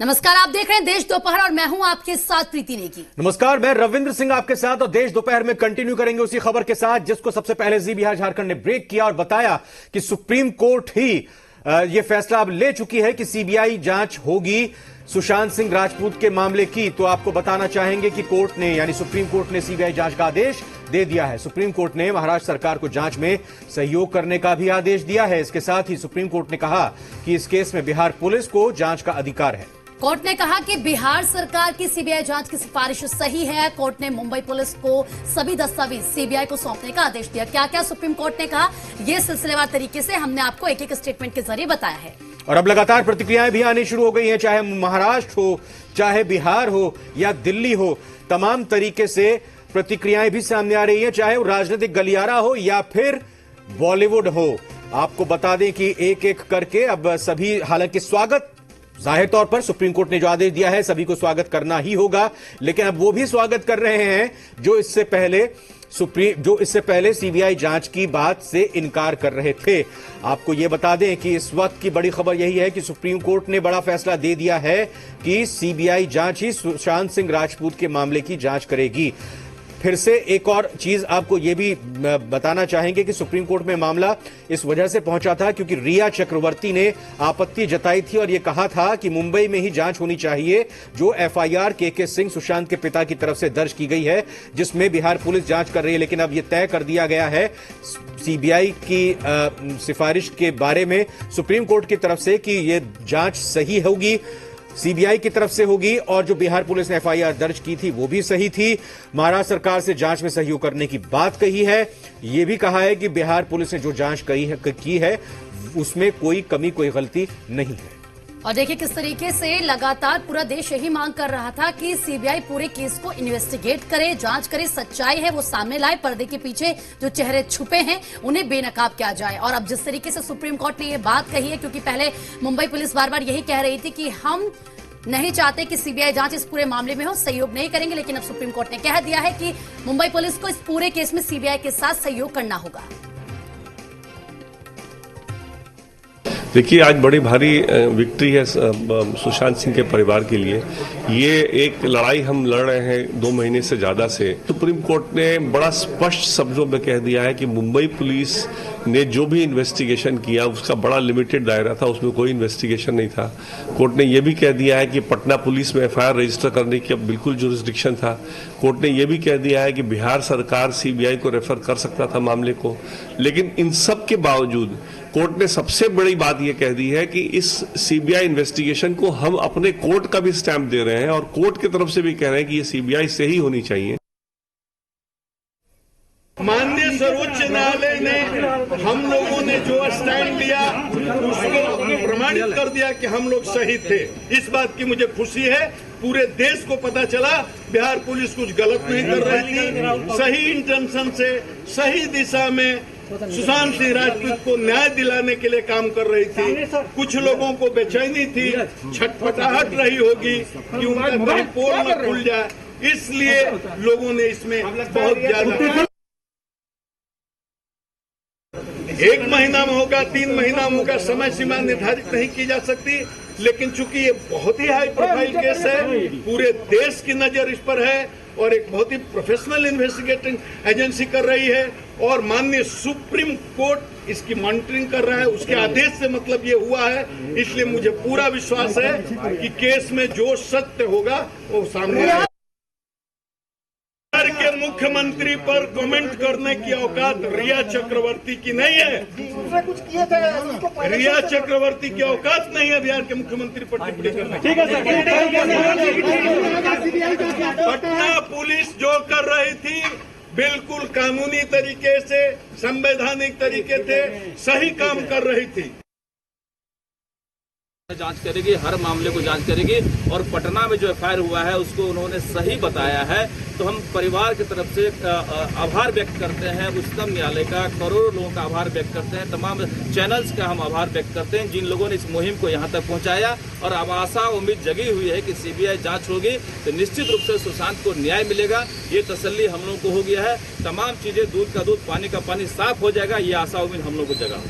नमस्कार, आप देख रहे हैं देश दोपहर और मैं हूं आपके साथ प्रीति नेगी। नमस्कार, मैं रविंद्र सिंह आपके साथ और देश दोपहर में कंटिन्यू करेंगे उसी खबर के साथ जिसको सबसे पहले जी बिहार झारखंड ने ब्रेक किया और बताया कि सुप्रीम कोर्ट ही यह फैसला अब ले चुकी है कि सीबीआई जांच होगी सुशांत सिंह राजपूत के मामले की। तो आपको बताना चाहेंगे कि कोर्ट ने यानी सुप्रीम कोर्ट ने सीबीआई जांच का आदेश दे दिया है। सुप्रीम कोर्ट ने महाराष्ट्र सरकार को जांच में सहयोग करने का भी आदेश दिया है। इसके साथ ही सुप्रीम कोर्ट ने कहा कि इस केस में बिहार पुलिस को जांच का अधिकार है। कोर्ट ने कहा कि बिहार सरकार की सीबीआई जांच की सिफारिश सही है। कोर्ट ने मुंबई पुलिस को सभी दस्तावेज सीबीआई को सौंपने का आदेश दिया। क्या क्या सुप्रीम कोर्ट ने कहा, यह सिलसिलेवार तरीके से हमने आपको एक एक स्टेटमेंट के जरिए बताया है। और अब लगातार प्रतिक्रियाएं भी आनी शुरू हो गई हैं, चाहे महाराष्ट्र हो, चाहे बिहार हो या दिल्ली हो, तमाम तरीके से प्रतिक्रियाएं भी सामने आ रही हैं, चाहे वो राजनीतिक गलियारा हो या फिर बॉलीवुड हो। आपको बता दें कि एक एक करके अब सभी, हालांकि स्वागत जाहिर तौर पर सुप्रीम कोर्ट ने जो आदेश दिया है सभी को स्वागत करना ही होगा, लेकिन अब वो भी स्वागत कर रहे हैं जो इससे पहले सीबीआई जांच की बात से इनकार कर रहे थे। आपको यह बता दें कि इस वक्त की बड़ी खबर यही है कि सुप्रीम कोर्ट ने बड़ा फैसला दे दिया है कि सीबीआई जांच ही सुशांत सिंह राजपूत के मामले की जांच करेगी। फिर से एक और चीज आपको यह भी बताना चाहेंगे कि सुप्रीम कोर्ट में मामला इस वजह से पहुंचा था क्योंकि रिया चक्रवर्ती ने आपत्ति जताई थी और यह कहा था कि मुंबई में ही जांच होनी चाहिए जो एफआईआर के सिंह सुशांत के पिता की तरफ से दर्ज की गई है, जिसमें बिहार पुलिस जांच कर रही है। लेकिन अब यह तय कर दिया गया है सीबीआई की सिफारिश के बारे में सुप्रीम कोर्ट की तरफ से कि यह जांच सही होगी, सीबीआई की तरफ से होगी और जो बिहार पुलिस ने एफआईआर दर्ज की थी वो भी सही थी। महाराष्ट्र सरकार से जांच में सहयोग करने की बात कही है। यह भी कहा है कि बिहार पुलिस ने जो जांच की है उसमें कोई कमी, कोई गलती नहीं है। और देखिए किस तरीके से लगातार पूरा देश यही मांग कर रहा था कि सीबीआई पूरे केस को इन्वेस्टिगेट करे, जांच करे, सच्चाई है वो सामने लाए, पर्दे के पीछे जो चेहरे छुपे हैं उन्हें बेनकाब किया जाए। और अब जिस तरीके से सुप्रीम कोर्ट ने ये बात कही है, क्योंकि पहले मुंबई पुलिस बार बार यही कह रही थी कि हम नहीं चाहते कि सीबीआई जांच इस पूरे मामले में हो, सहयोग नहीं करेंगे, लेकिन अब सुप्रीम कोर्ट ने कह दिया है कि मुंबई पुलिस को इस पूरे केस में सीबीआई के साथ सहयोग करना होगा। देखिए, आज बड़ी भारी विक्ट्री है सुशांत सिंह के परिवार के लिए। ये एक लड़ाई हम लड़ रहे हैं 2 महीने से ज्यादा से। सुप्रीम कोर्ट ने बड़ा स्पष्ट शब्दों में कह दिया है कि मुंबई पुलिस ने जो भी इन्वेस्टिगेशन किया उसका बड़ा लिमिटेड दायरा था, उसमें कोई इन्वेस्टिगेशन नहीं था। कोर्ट ने यह भी कह दिया है कि पटना पुलिस में एफआईआर रजिस्टर करने की अब बिल्कुल जुरिस्डिक्शन था। कोर्ट ने यह भी कह दिया है कि बिहार सरकार सीबीआई को रेफर कर सकता था मामले को। लेकिन इन सब के बावजूद कोर्ट ने सबसे बड़ी बात यह कह दी है कि इस सीबीआई इन्वेस्टिगेशन को हम अपने कोर्ट का भी स्टैंप दे रहे हैं और कोर्ट की तरफ से भी कह रहे हैं कि ये सीबीआई से ही होनी चाहिए। माननीय सर्वोच्च न्यायालय ने हम लोगों ने जो स्टैंड लिया उसको प्रमाणित कर दिया कि हम लोग सही थे। इस बात की मुझे खुशी है। पूरे देश को पता चला बिहार पुलिस कुछ गलत नहीं कर रही थी, सही इंटेंशन से सही दिशा में सुशांत सिंह राजपूत को न्याय दिलाने के लिए काम कर रही थी। कुछ लोगों को बेचैनी थी, छटपटाहट रही होगी कि उनका कहीं पोल न खुल जाए, इसलिए लोगों ने इसमें बहुत ज्यादा 1 महीना में होगा, 3 महीना में होगा, समय सीमा निर्धारित नहीं की जा सकती। लेकिन चूंकि ये बहुत ही हाई प्रोफाइल केस है, पूरे देश की नजर इस पर है और एक बहुत ही प्रोफेशनल इन्वेस्टिगेटिंग एजेंसी कर रही है और माननीय सुप्रीम कोर्ट इसकी मॉनिटरिंग कर रहा है। उसके आदेश से मतलब ये हुआ है, इसलिए मुझे पूरा विश्वास है कि केस में जो सत्य होगा वो सामने आएगा। के मुख्यमंत्री पर कमेंट करने की औकात रिया चक्रवर्ती की नहीं है। कुछ किए थे, रिया चक्रवर्ती की औकात नहीं है बिहार के मुख्यमंत्री पर टिप्पणी करने की। पटना पुलिस जो कर रही थी बिल्कुल कानूनी तरीके से, संवैधानिक तरीके से सही काम कर रही थी। जांच करेगी, हर मामले को जांच करेगी और पटना में जो एफआईआर हुआ है उसको उन्होंने सही बताया है। तो हम परिवार की तरफ से आभार व्यक्त करते हैं उच्चतम न्यायालय का, करोड़ों लोगों का आभार व्यक्त करते हैं, तमाम चैनल्स का हम आभार व्यक्त करते हैं जिन लोगों ने इस मुहिम को यहाँ तक पहुँचाया। और अब आशा उम्मीद जगी हुई है कि सीबीआई जांच होगी तो निश्चित रूप से सुशांत को न्याय मिलेगा। ये तसल्ली हम लोगों को हो गया है। तमाम चीजें, दूध का दूध, पानी का पानी साफ हो जाएगा, ये आशा उम्मीद हम लोग को जगा।